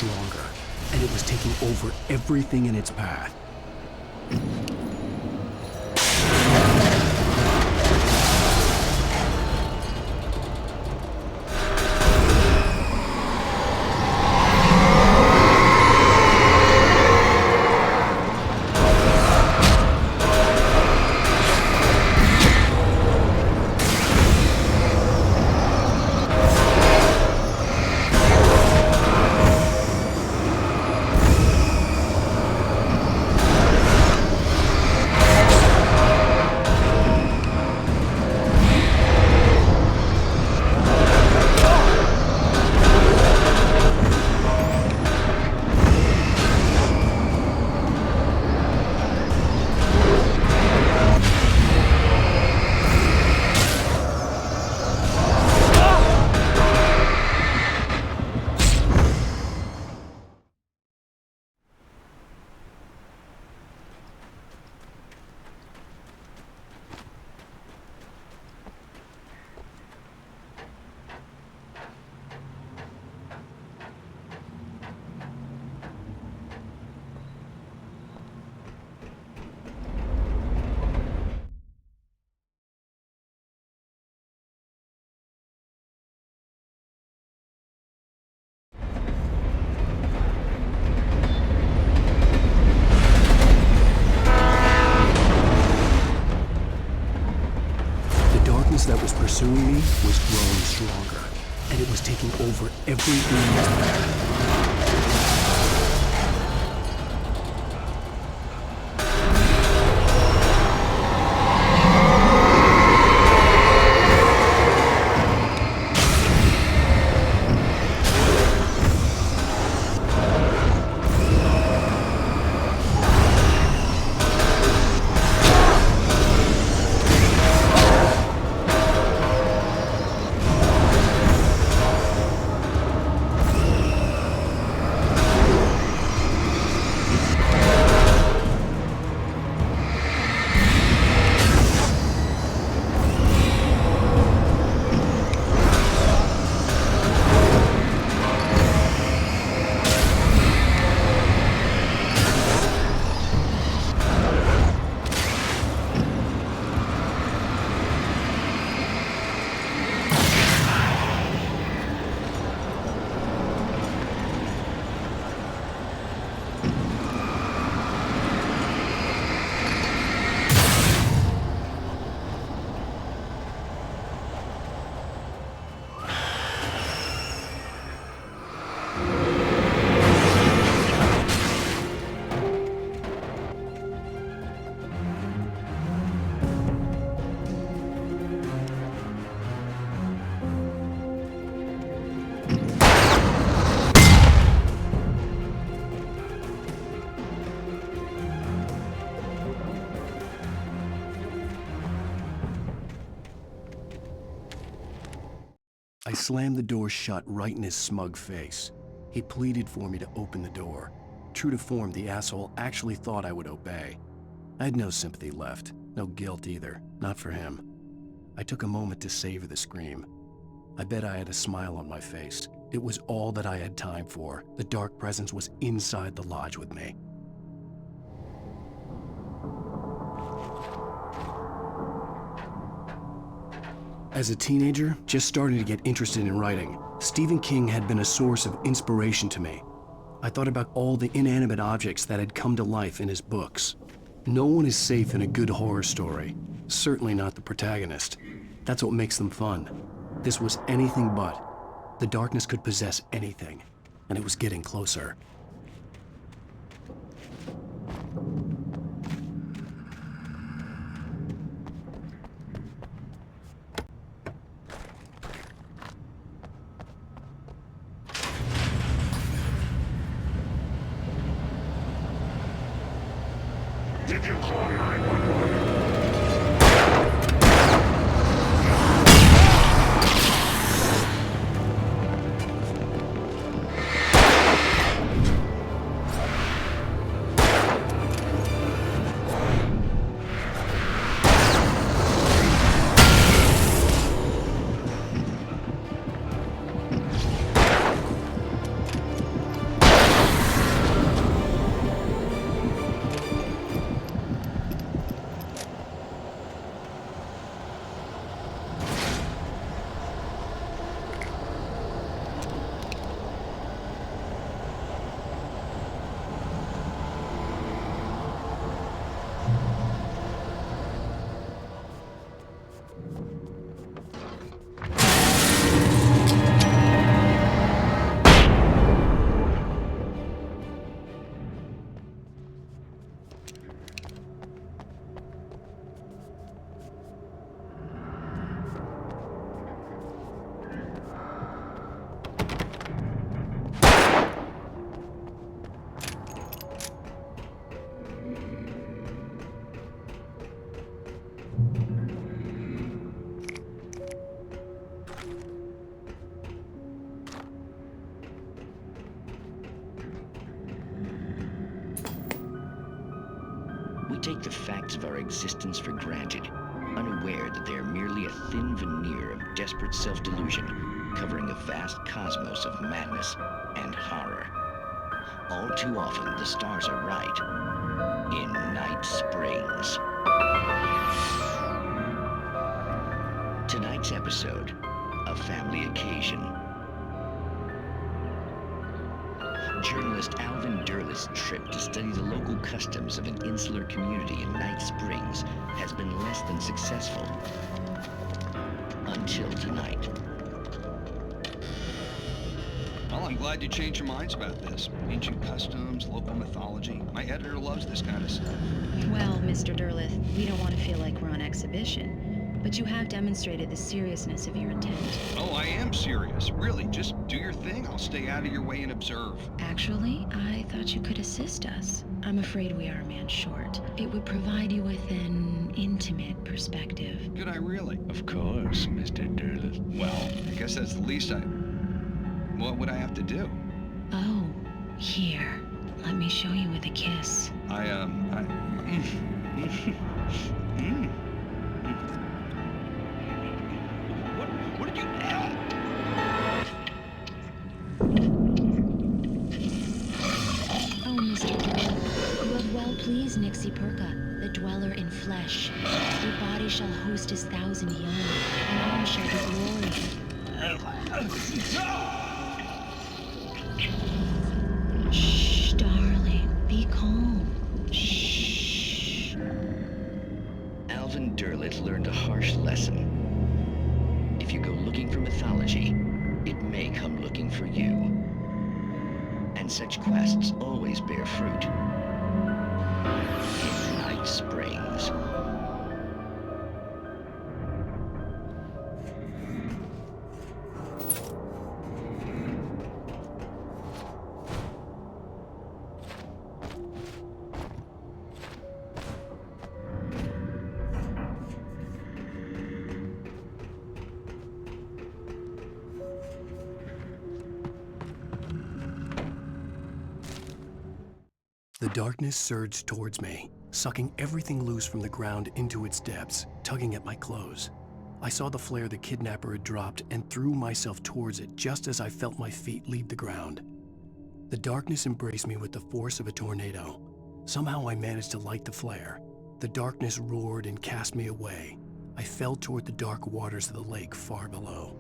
stronger, and it was taking over everything in its path. That was pursuing me was growing stronger, and it was taking over everything in its path. I slammed the door shut right in his smug face. He pleaded for me to open the door. True to form, the asshole actually thought I would obey. I had no sympathy left, no guilt either, not for him. I took a moment to savor the scream. I bet I had a smile on my face. It was all that I had time for. The dark presence was inside the lodge with me. As a teenager, just starting to get interested in writing, Stephen King had been a source of inspiration to me. I thought about all the inanimate objects that had come to life in his books. No one is safe in a good horror story, certainly not the protagonist. That's what makes them fun. This was anything but. The darkness could possess anything, and it was getting closer. Did you call 911? We take the facts of our existence for granted, unaware that they are merely a thin veneer of desperate self-delusion, covering a vast cosmos of madness and horror. All too often, the stars are right. In Night Springs. Tonight's episode, a family occasion. Journalist Alvin Derleth's trip to study the local customs of an insular community in Night Springs has been less than successful. Until tonight. Well, I'm glad you changed your minds about this. Ancient customs, local mythology. My editor loves this kind of stuff. Well, Mr. Derleth, we don't want to feel like we're on exhibition. But you have demonstrated the seriousness of your intent. Oh, I am serious. Really, just do your thing. I'll stay out of your way and observe. Actually, I thought you could assist us. I'm afraid we are a man short. It would provide you with an intimate perspective. Could I really? Of course, Mr. Derleth. Well, I guess that's the least I... What would I have to do? Oh, here. Let me show you with a kiss. What did you... Oh, Mr. Derleth, you have well pleased Nixie Perka, the dweller in flesh. Your body shall host his 1,000 young, and all shall be glory. Shh, darling, be calm. Shh. Alvin Derleth learned a harsh lesson. If you go looking for mythology, it may come looking for you. And such quests always bear fruit. In Night Springs. The darkness surged towards me, sucking everything loose from the ground into its depths, tugging at my clothes. I saw the flare the kidnapper had dropped and threw myself towards it just as I felt my feet leave the ground. The darkness embraced me with the force of a tornado. Somehow I managed to light the flare. The darkness roared and cast me away. I fell toward the dark waters of the lake far below.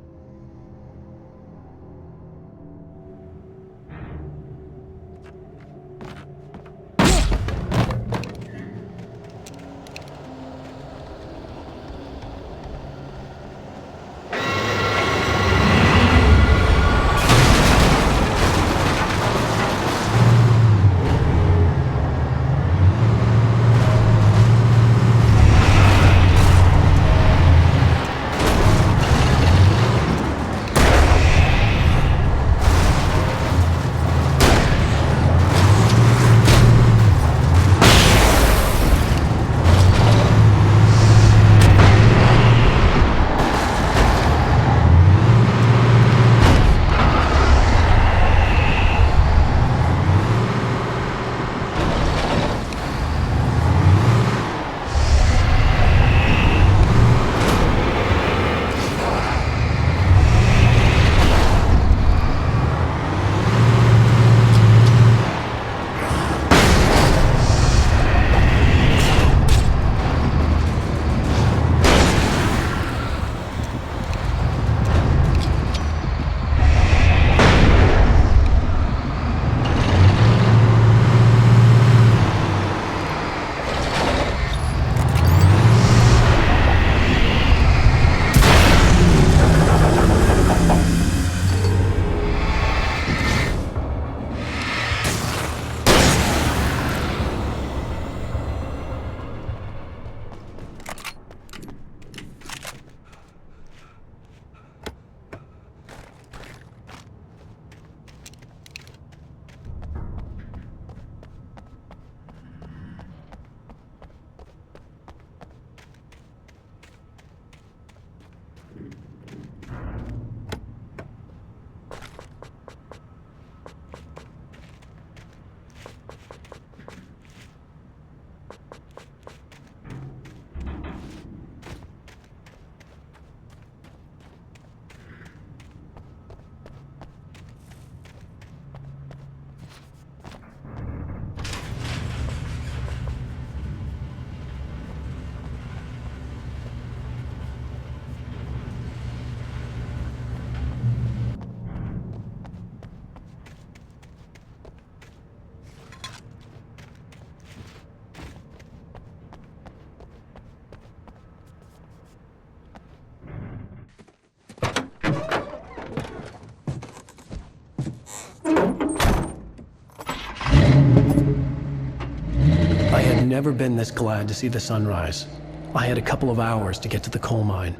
I've never been this glad to see the sunrise. I had a couple of hours to get to the coal mine.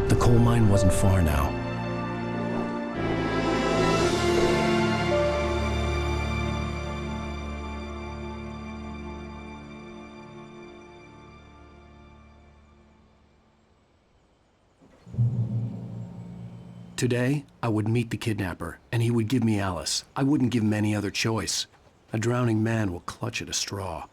The coal mine wasn't far now. Today, I would meet the kidnapper, and he would give me Alice. I wouldn't give him any other choice. A drowning man will clutch at a straw.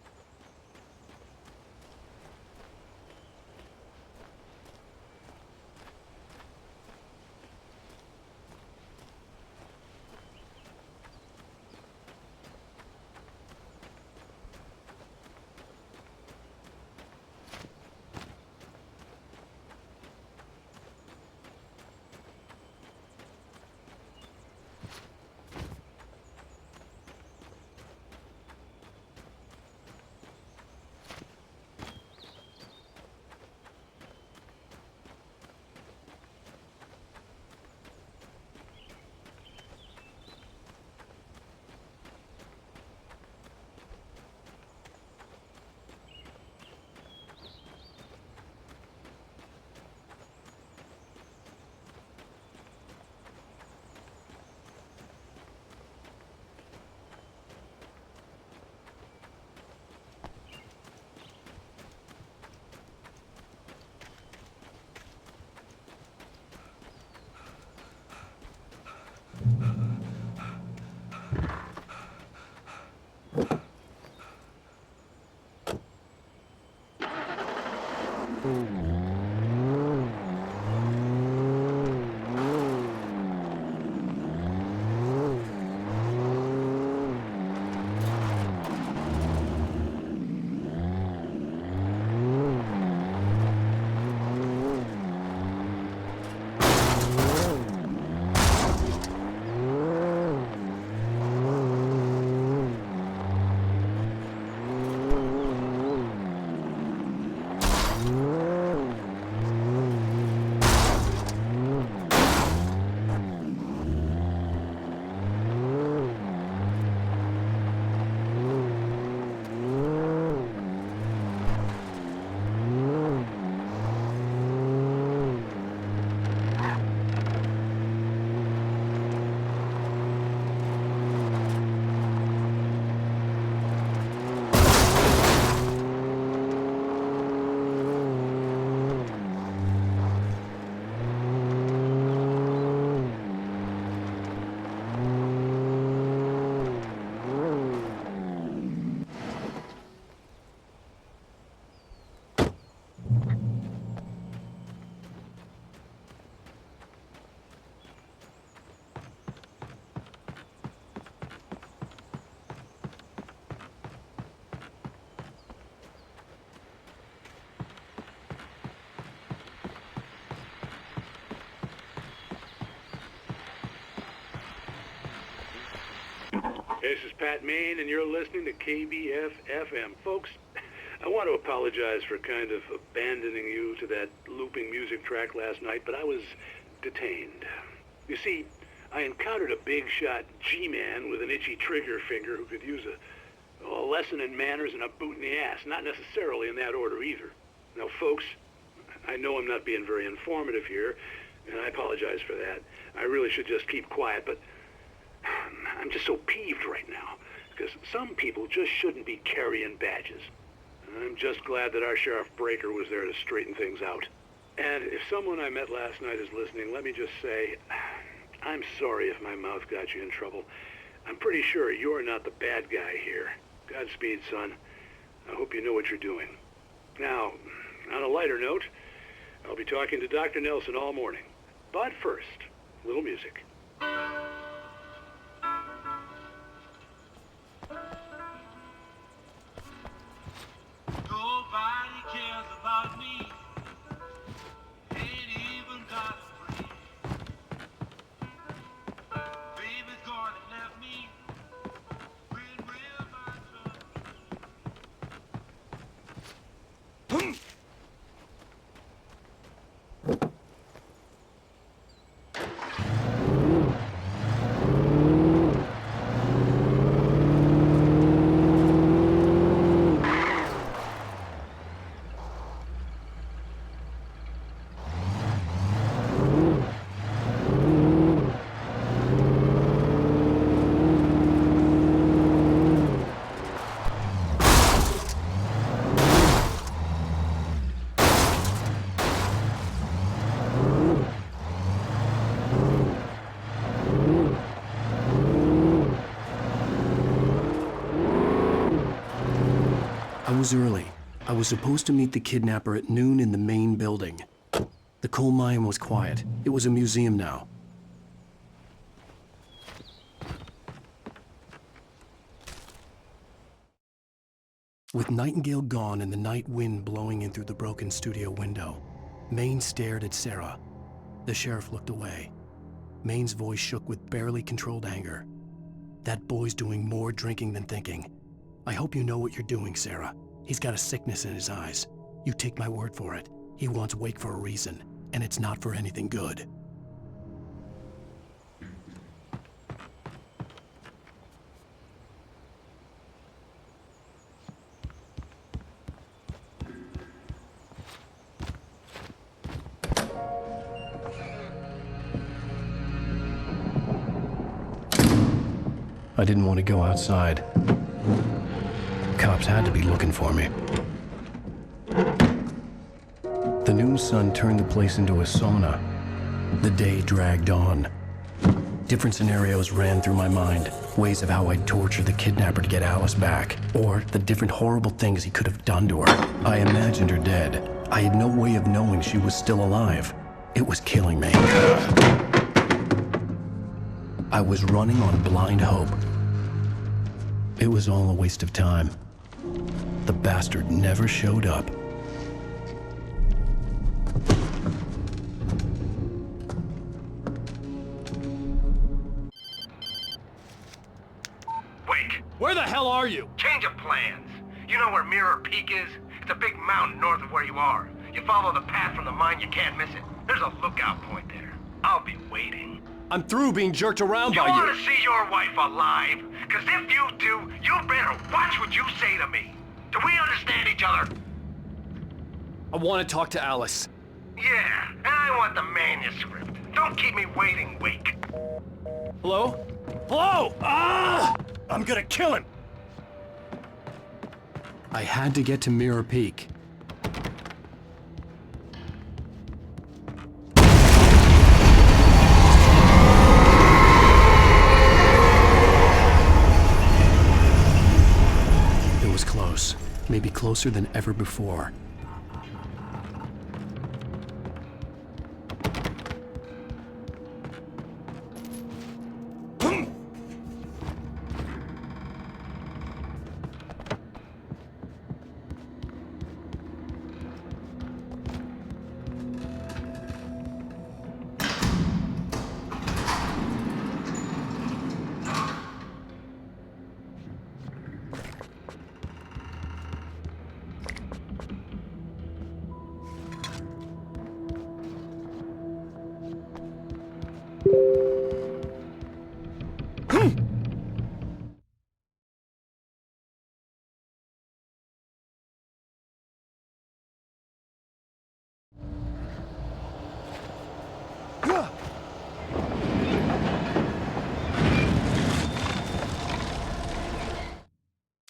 This is Pat Main, and you're listening to KBF-FM. Folks, I want to apologize for kind of abandoning you to that looping music track last night, but I was detained. You see, I encountered a big-shot G-man with an itchy trigger finger who could use a lesson in manners and a boot in the ass, not necessarily in that order either. Now, folks, I know I'm not being very informative here, and I apologize for that. I really should just keep quiet, but I'm just so peeved right now, because some people just shouldn't be carrying badges. I'm just glad that our Sheriff Breaker was there to straighten things out. And if someone I met last night is listening, let me just say, I'm sorry if my mouth got you in trouble. I'm pretty sure you're not the bad guy here. Godspeed, son. I hope you know what you're doing. Now, on a lighter note, I'll be talking to Dr. Nelson all morning. But first, a little music. Nobody cares about me. Ain't even got a friend. Baby's gone and left me. When will my son? was early. I was supposed to meet the kidnapper at noon in the main building. The coal mine was quiet. It was a museum now. With Nightingale gone and the night wind blowing in through the broken studio window, Maine stared at Sarah. The sheriff looked away. Maine's voice shook with barely controlled anger. That boy's doing more drinking than thinking. I hope you know what you're doing, Sarah. He's got a sickness in his eyes. You take my word for it. He wants Wake for a reason, and it's not for anything good. I didn't want to go outside. Cops had to be looking for me. The noon sun turned the place into a sauna. The day dragged on. Different scenarios ran through my mind. Ways of how I'd torture the kidnapper to get Alice back. Or the different horrible things he could have done to her. I imagined her dead. I had no way of knowing she was still alive. It was killing me. I was running on blind hope. It was all a waste of time. The bastard never showed up. Wake, Where the hell are you? change of plans. You know where Mirror Peak is? It's a big mountain north of where you are. You follow the path from the mine, you can't miss it. There's a lookout point there. I'll be waiting. I'm through being jerked around You by want you. to see your wife alive? Because if you do, you better watch what you say to me. Do we understand each other? I want to talk to Alice. Yeah, and I want the manuscript. Don't keep me waiting, Wake. Hello? Hello! Ah! I'm gonna kill him! I had to get to Mirror Peak. It was close, maybe closer than ever before.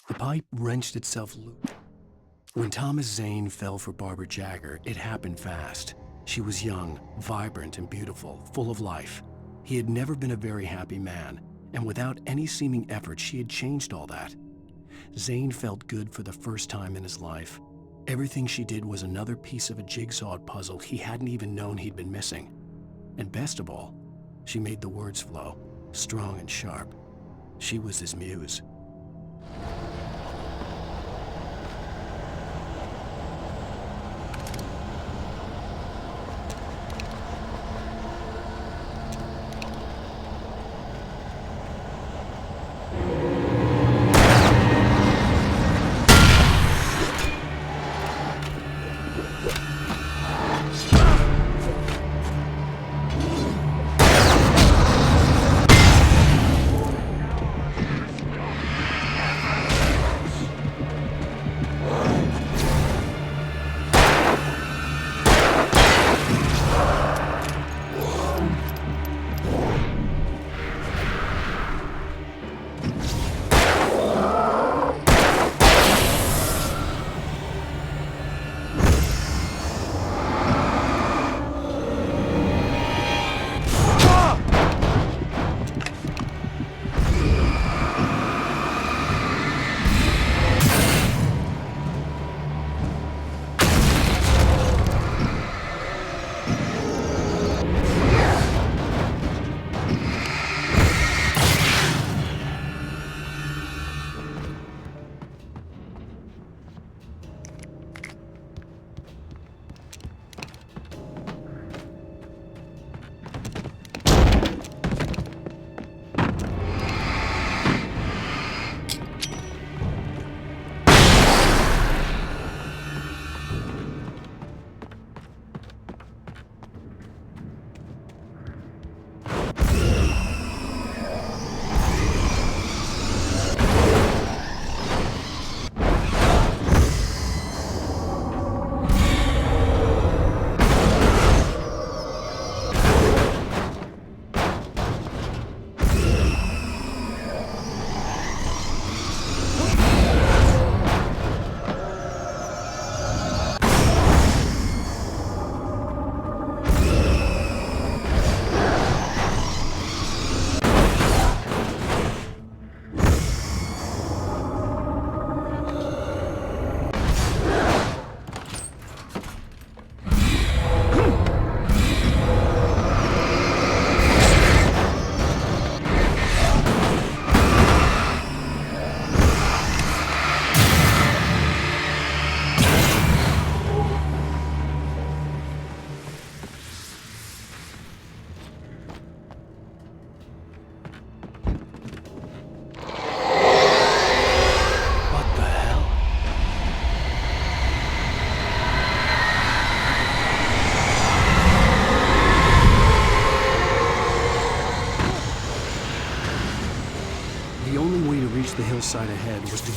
The pipe wrenched itself loose. When Thomas Zane fell for Barbara Jagger, it happened fast. She was young, vibrant, and beautiful, full of life. He had never been a very happy man, and without any seeming effort, she had changed all that. Zane felt good for the first time in his life. Everything she did was another piece of a jigsaw puzzle he hadn't even known he'd been missing. And best of all, she made the words flow, strong and sharp. She was his muse.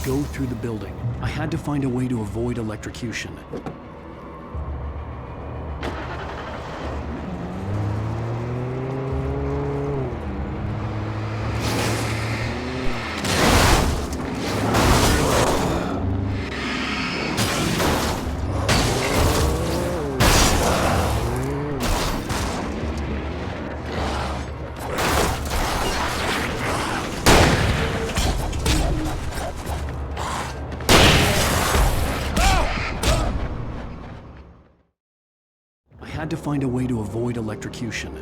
go through the building. I had to find a way to avoid electrocution. I had to find a way to avoid electrocution.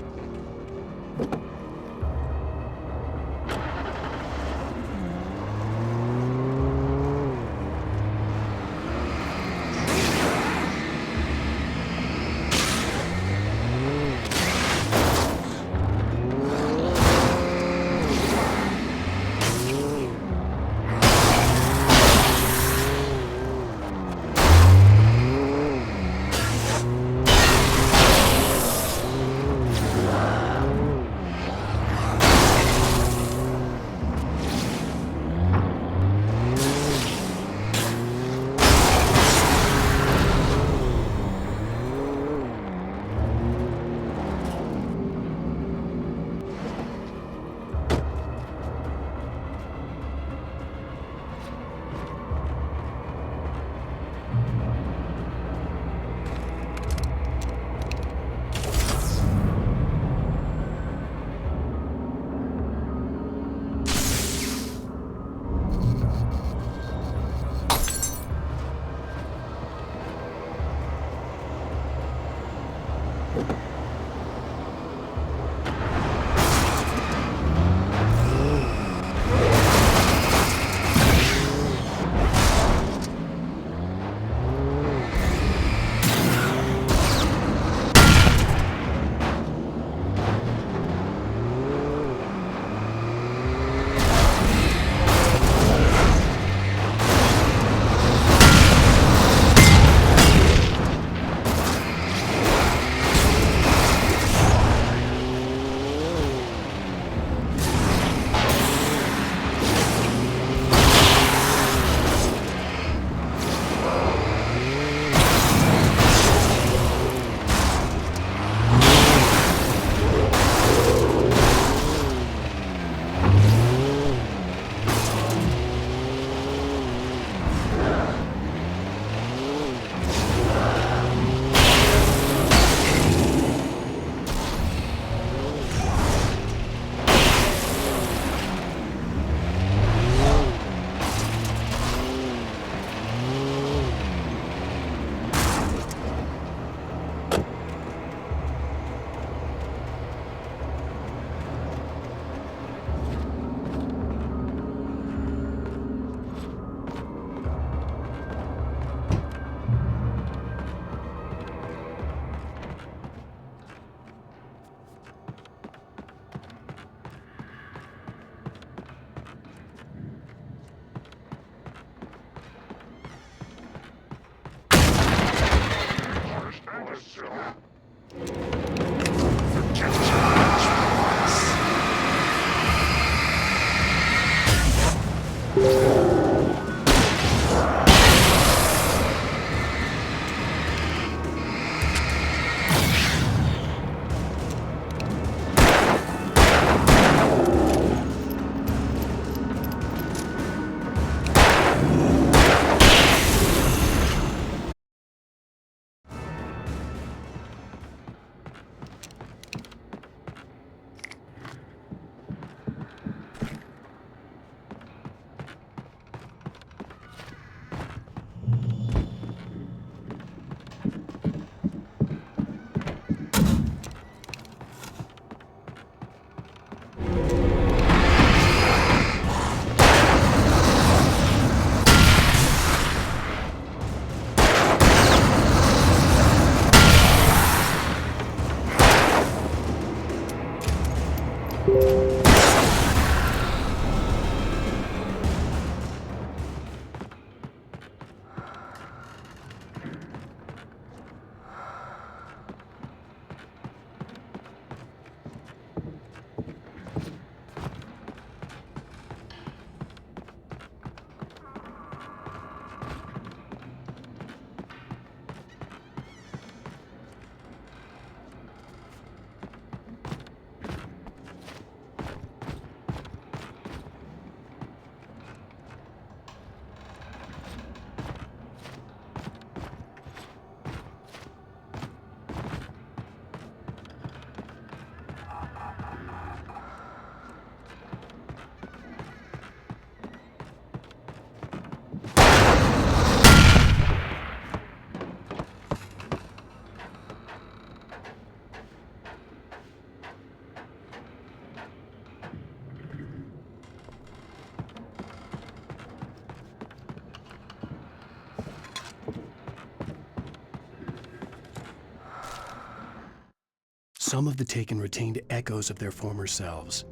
Some of the taken retained echoes of their former selves,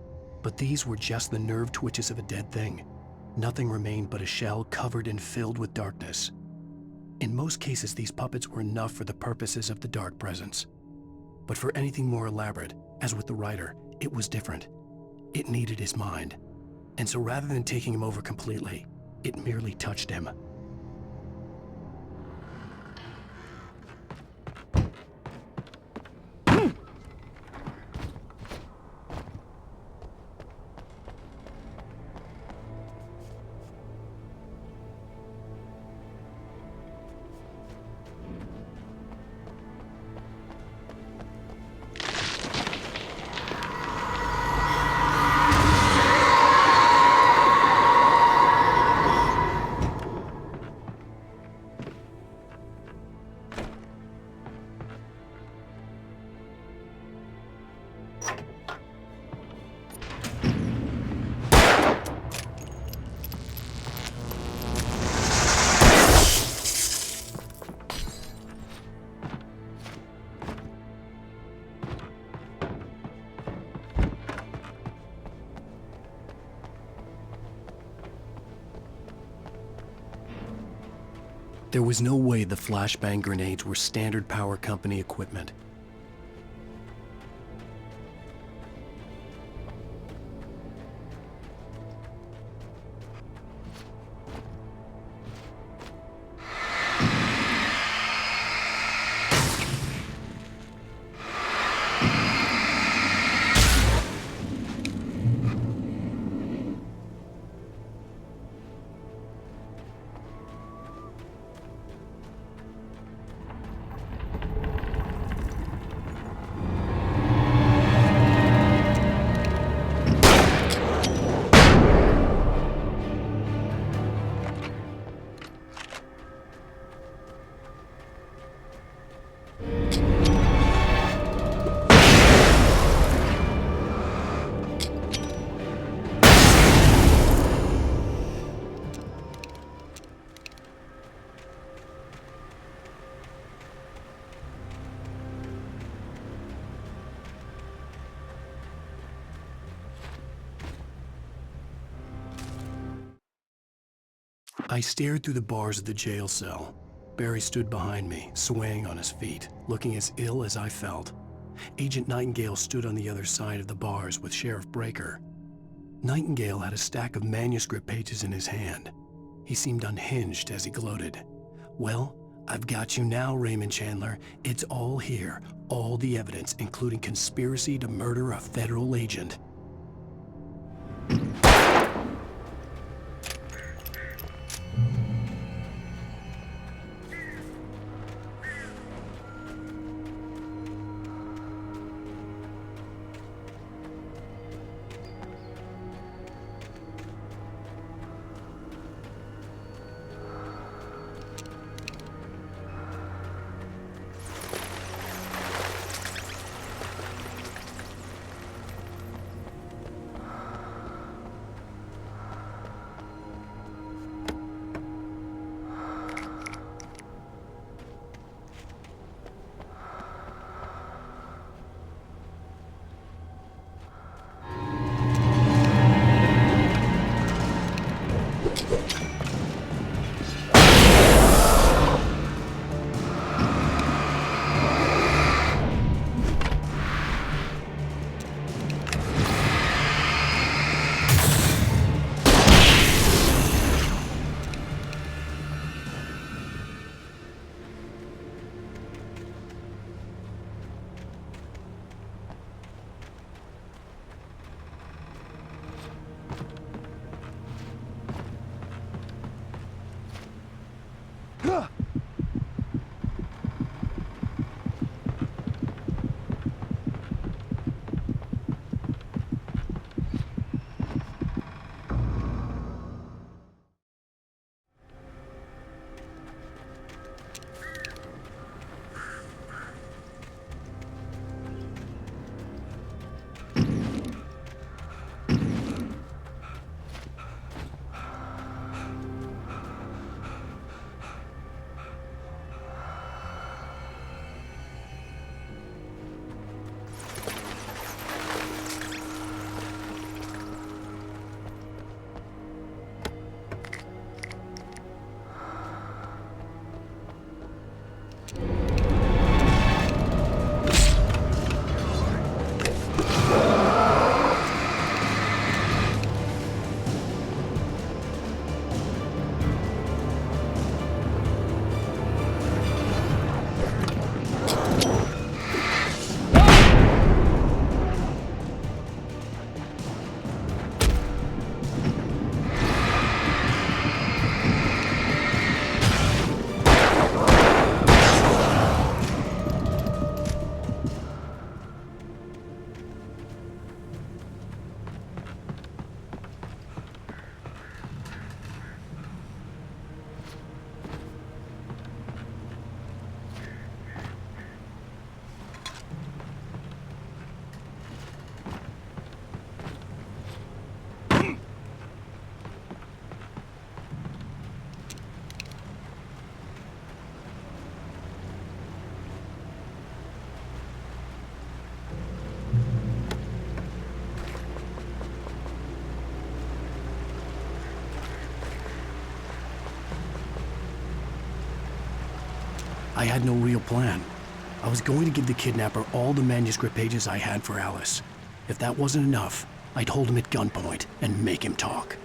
but these were just the nerve twitches of a dead thing. Nothing remained but a shell covered and filled with darkness. In most cases, these puppets were enough for the purposes of the dark presence. But for anything more elaborate, as with the writer, it was different. It needed his mind. And so rather than taking him over completely, it merely touched him. There was no way the flashbang grenades were standard power company equipment. I stared through the bars of the jail cell. Barry stood behind me, swaying on his feet, looking as ill as I felt. Agent Nightingale stood on the other side of the bars with Sheriff Breaker. Nightingale had a stack of manuscript pages in his hand. He seemed unhinged as he gloated. "Well, I've got you now, Raymond Chandler. It's all here. All the evidence, including conspiracy to murder a federal agent." I had no real plan. I was going to give the kidnapper all the manuscript pages I had for Alice. If that wasn't enough, I'd hold him at gunpoint and make him talk.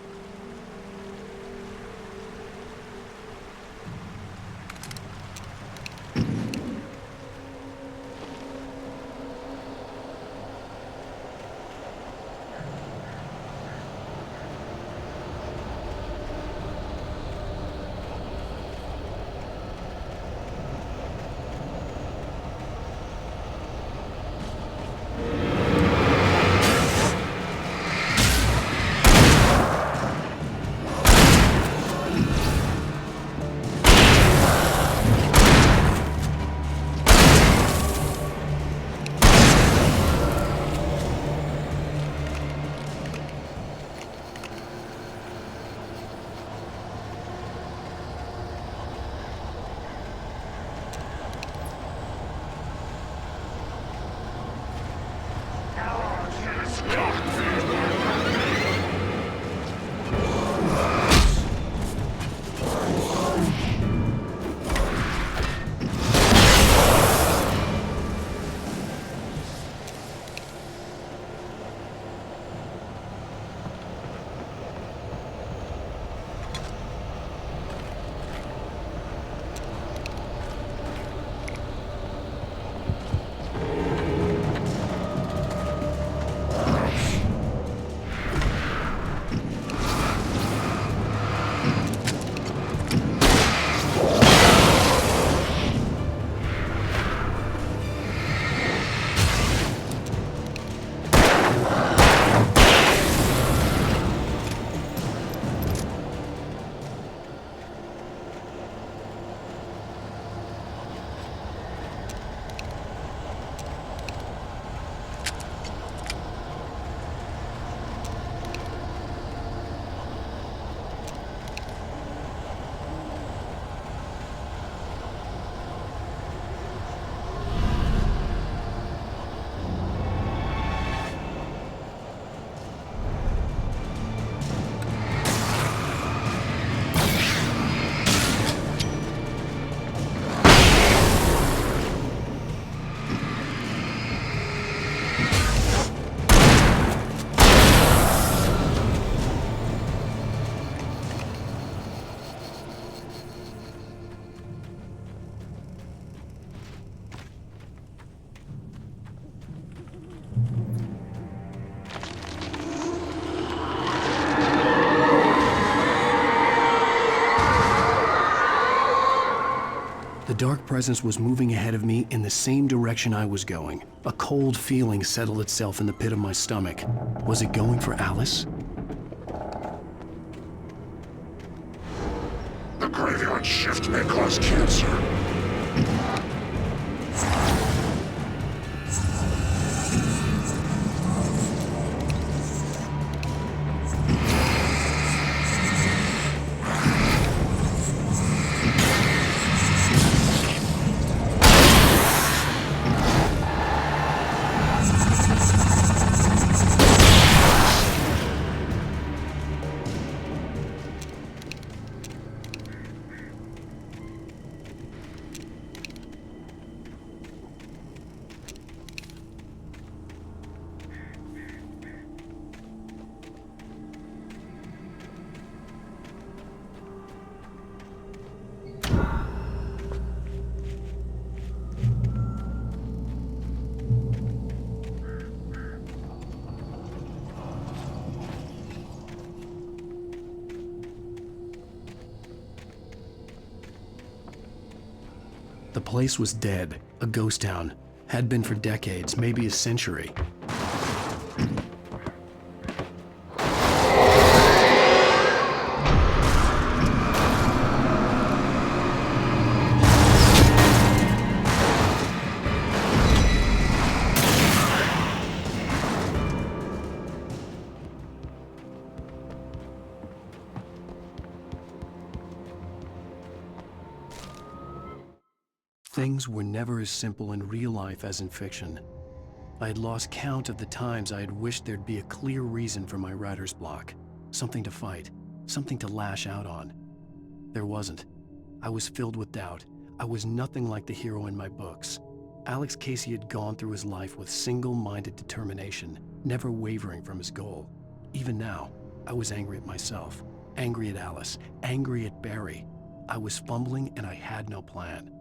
The dark presence was moving ahead of me in the same direction I was going. A cold feeling settled itself in the pit of my stomach. Was it going for Alice? The graveyard shift may cause cancer. The place was dead, a ghost town. Had been for decades, maybe a century. Things were never as simple in real life as in fiction. I had lost count of the times I had wished there'd be a clear reason for my writer's block. Something to fight, something to lash out on. There wasn't. I was filled with doubt. I was nothing like the hero in my books. Alex Casey had gone through his life with single-minded determination, never wavering from his goal. Even now, I was angry at myself, angry at Alice, angry at Barry. I was fumbling and I had no plan.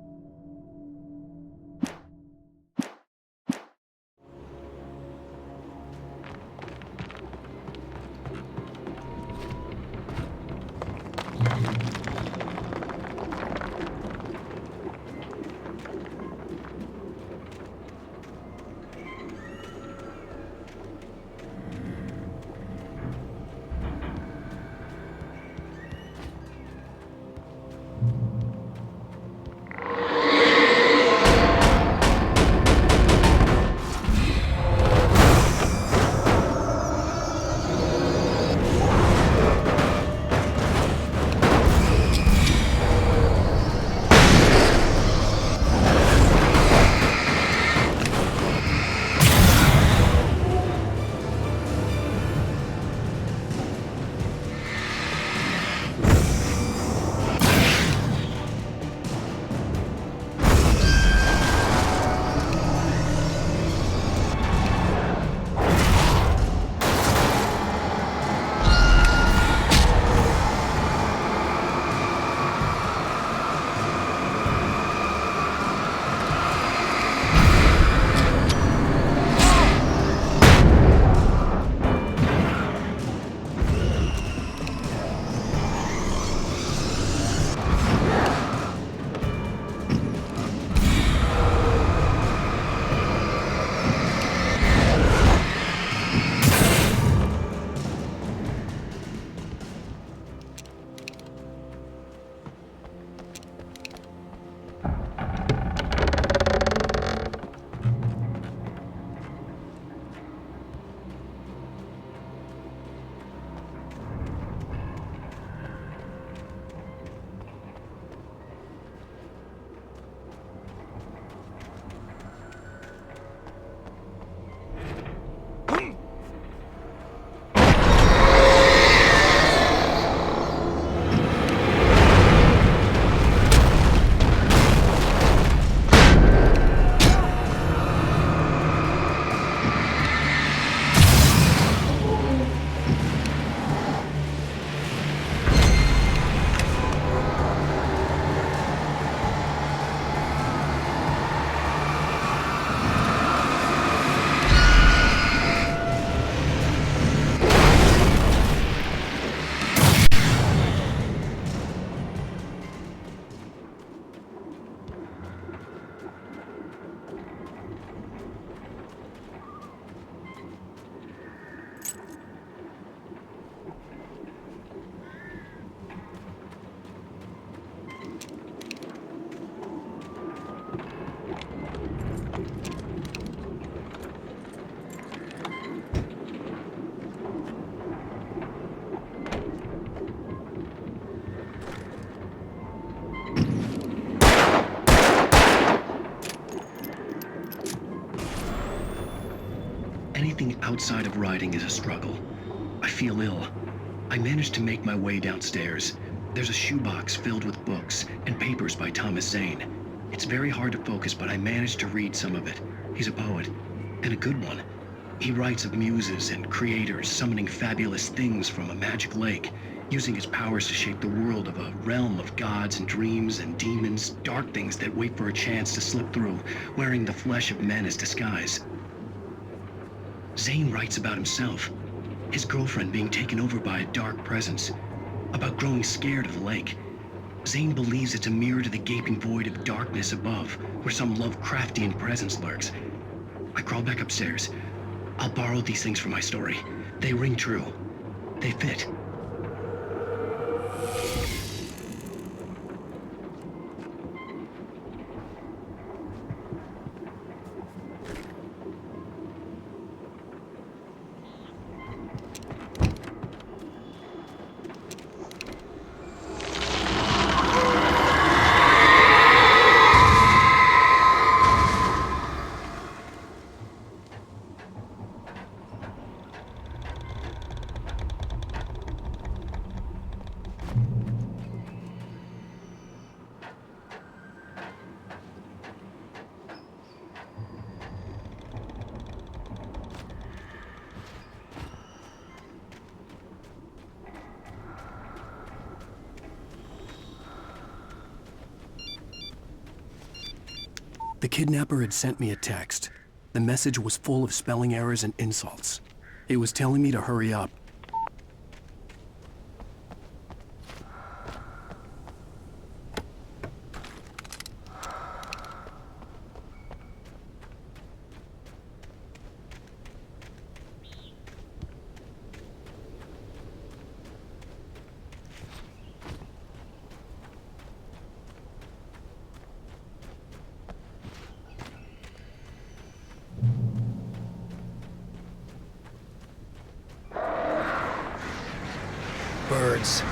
Anything outside of writing is a struggle. I feel ill. I managed to make my way downstairs. There's a shoebox filled with books and papers by Thomas Zane. It's very hard to focus, but I managed to read some of it. He's a poet, and a good one. He writes of muses and creators summoning fabulous things from a magic lake, using his powers to shape the world of a realm of gods and dreams and demons, dark things that wait for a chance to slip through, wearing the flesh of men as disguise. Zane writes about himself, his girlfriend being taken over by a dark presence, about growing scared of the lake. Zane believes it's a mirror to the gaping void of darkness above, where some Lovecraftian presence lurks. I crawl back upstairs. I'll borrow these things for my story. They ring true. They fit. The kidnapper had sent me a text. The message was full of spelling errors and insults. It was telling me to hurry up. Birds.